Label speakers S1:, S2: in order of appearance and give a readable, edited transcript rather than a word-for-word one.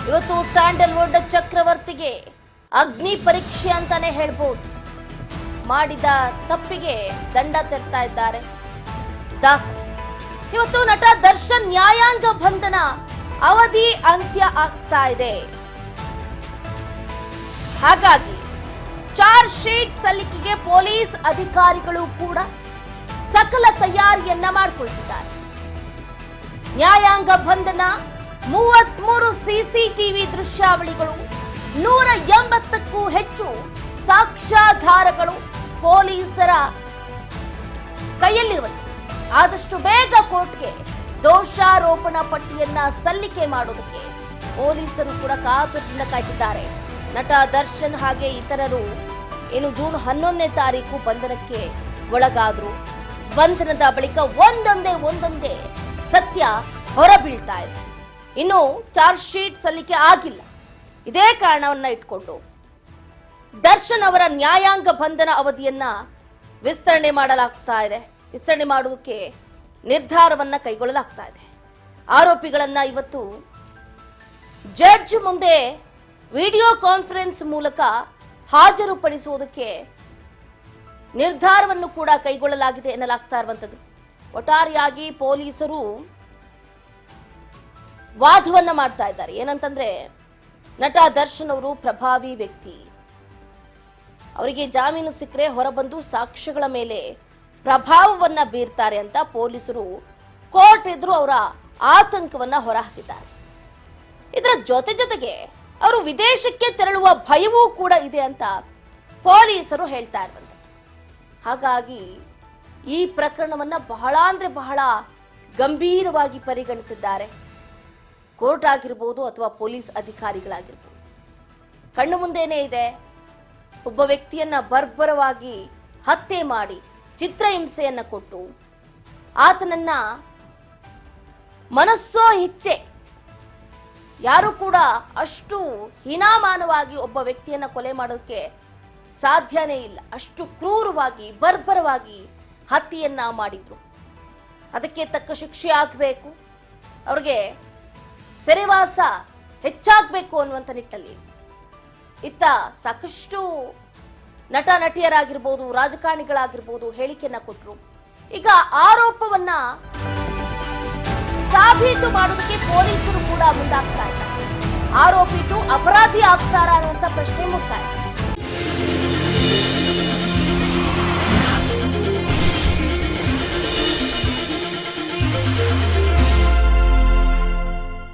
S1: ಇವತ್ತು ಸ್ಯಾಂಡಲ್ವುಡ್ ಚಕ್ರವರ್ತಿಗೆ ಅಗ್ನಿ ಪರೀಕ್ಷೆ ಅಂತಾನೆ ಹೇಳ್ಬೋದು. ಮಾಡಿದ ತಪ್ಪಿಗೆ ದಂಡ ತೆರ್ತಾ ಇದ್ದಾರೆ ದಾಸ್. ಇವತ್ತು ನಟ ದರ್ಶನ್ ನ್ಯಾಯಾಂಗ ಬಂಧನ ಅವಧಿ ಅಂತ್ಯ ಆಗ್ತಾ ಇದೆ. ಹಾಗಾಗಿ ಚಾರ್ಜ್ ಶೀಟ್ ಸಲ್ಲಿಕೆಗೆ ಪೊಲೀಸ್ ಅಧಿಕಾರಿಗಳು ಕೂಡ ಸಕಲ ತಯಾರಿಯನ್ನ ಮಾಡಿಕೊಳ್ತಿದ್ದಾರೆ. ನ್ಯಾಯಾಂಗ ಬಂಧನ, 33 ಸಿಸಿಟಿವಿ ದೃಶ್ಯಾವಳಿಗಳು, 180ಕ್ಕೂ ಹೆಚ್ಚು ಸಾಕ್ಷ್ಯಾಧಾರಗಳು ಪೊಲೀಸರ ಕೈಯಲ್ಲಿರುವುದು. ಆದಷ್ಟು ಬೇಗ ಕೋರ್ಟ್ಗೆ ದೋಷಾರೋಪಣಾ ಪಟ್ಟಿಯನ್ನ ಸಲ್ಲಿಕೆ ಮಾಡೋದಕ್ಕೆ ಪೊಲೀಸರು ಕೂಡ ಕಾತುರದಿಂದ ಕಾಯ್ತಿದ್ದಾರೆ. ನಟ ದರ್ಶನ್ ಹಾಗೆ ಇತರರು ಏನು ಜೂನ್ 11ನೇ ತಾರೀಕು ಬಂಧನಕ್ಕೆ ಒಳಗಾದ್ರು. ಬಂಧನದ ಬಳಿಕ ಒಂದೊಂದೇ ಸತ್ಯ ಹೊರಬೀಳ್ತಾ ಇದೆ. ಇನ್ನು ಚಾರ್ಜ್ ಶೀಟ್ ಸಲ್ಲಿಕೆ ಆಗಿಲ್ಲ. ಇದೇ ಕಾರಣವನ್ನ ಇಟ್ಕೊಂಡು ದರ್ಶನ್ ಅವರ ನ್ಯಾಯಾಂಗ ಬಂಧನ ಅವಧಿಯನ್ನ ವಿಸ್ತರಣೆ ಮಾಡಲಾಗ್ತಾ ಇದೆ. ವಿಸ್ತರಣೆ ಮಾಡುವುದಕ್ಕೆ ನಿರ್ಧಾರವನ್ನ ಕೈಗೊಳ್ಳಲಾಗ್ತಾ ಇದೆ. ಆರೋಪಿಗಳನ್ನ ಇವತ್ತು ಜಡ್ಜ್ ಮುಂದೆ ವಿಡಿಯೋ ಕಾನ್ಫರೆನ್ಸ್ ಮೂಲಕ ಹಾಜರುಪಡಿಸುವುದಕ್ಕೆ ನಿರ್ಧಾರವನ್ನು ಕೂಡ ಕೈಗೊಳ್ಳಲಾಗಿದೆ ಎನ್ನಲಾಗ್ತಾ ಇರುವಂತದ್ದು. ಒಟ್ಟಾರೆಯಾಗಿ ಪೊಲೀಸರು ವಾದವನ್ನ ಮಾಡ್ತಾ ಇದ್ದಾರೆ. ಏನಂತಂದ್ರೆ, ನಟ ದರ್ಶನ್ ಅವರು ಪ್ರಭಾವಿ ವ್ಯಕ್ತಿ, ಅವರಿಗೆ ಜಾಮೀನು ಸಿಕ್ಕರೆ ಹೊರಬಂದು ಸಾಕ್ಷ್ಯಗಳ ಮೇಲೆ ಪ್ರಭಾವವನ್ನ ಬೀರ್ತಾರೆ ಅಂತ ಪೊಲೀಸರು ಕೋರ್ಟ್ ಎದುರು ಅವರ ಆತಂಕವನ್ನ ಹೊರಹಾಕಿದ್ದಾರೆ. ಇದರ ಜೊತೆಗೆ ಅವರು ವಿದೇಶಕ್ಕೆ ತೆರಳುವ ಭಯವೂ ಕೂಡ ಇದೆ ಅಂತ ಪೊಲೀಸರು ಹೇಳ್ತಾ ಇರುವಂತೆ. ಹಾಗಾಗಿ ಈ ಪ್ರಕರಣವನ್ನ ಬಹಳ ಗಂಭೀರವಾಗಿ ಪರಿಗಣಿಸಿದ್ದಾರೆ. ಕೋರ್ಟ್ ಆಗಿರ್ಬೋದು ಅಥವಾ ಪೊಲೀಸ್ ಅಧಿಕಾರಿಗಳಾಗಿರ್ಬೋದು. ಕಣ್ಣು ಮುಂದೇನೆ ಇದೆ, ಒಬ್ಬ ವ್ಯಕ್ತಿಯನ್ನ ಬರ್ಬರವಾಗಿ ಹತ್ಯೆ ಮಾಡಿ ಚಿತ್ರಹಿಂಸೆಯನ್ನ ಕೊಟ್ಟು ಆತನನ್ನ ಮನಸ್ಸೋ ಇಚ್ಛೆ ಯಾರು ಕೂಡ ಅಷ್ಟು ಹೀನಾಮಾನವಾಗಿ ಒಬ್ಬ ವ್ಯಕ್ತಿಯನ್ನ ಕೊಲೆ ಮಾಡೋದಕ್ಕೆ ಸಾಧ್ಯನೇ ಇಲ್ಲ. ಅಷ್ಟು ಕ್ರೂರವಾಗಿ ಬರ್ಬರವಾಗಿ ಹತ್ಯೆಯನ್ನ ಮಾಡಿದ್ರು. ಅದಕ್ಕೆ ತಕ್ಕ ಶಿಕ್ಷೆ ಆಗಬೇಕು, ಅವ್ರಿಗೆ ಸೆರೆವಾಸ ಹೆಚ್ಚಾಗಬೇಕು ಅನ್ನುವಂಥ ನಿಟ್ಟಲ್ಲಿ ಇತ್ತ ಸಾಕಷ್ಟು ನಟ ನಟಿಯರಾಗಿರ್ಬೋದು, ರಾಜಕಾರಣಿಗಳಾಗಿರ್ಬೋದು ಹೇಳಿಕೆಯನ್ನ ಕೊಟ್ಟರು. ಈಗ ಆರೋಪವನ್ನ ಸಾಬೀತು ಮಾಡೋದಕ್ಕೆ ಪೊಲೀಸರು ಕೂಡ ಮುಂದಾಗ್ತಾ ಇದ್ದಾರೆ. ಆರೋಪಿಟ್ಟು ಅಪರಾಧಿ ಆಗ್ತಾರಾ ಅನ್ನುವಂಥ ಪ್ರಶ್ನೆ ಮುಕ್ತಾಯ.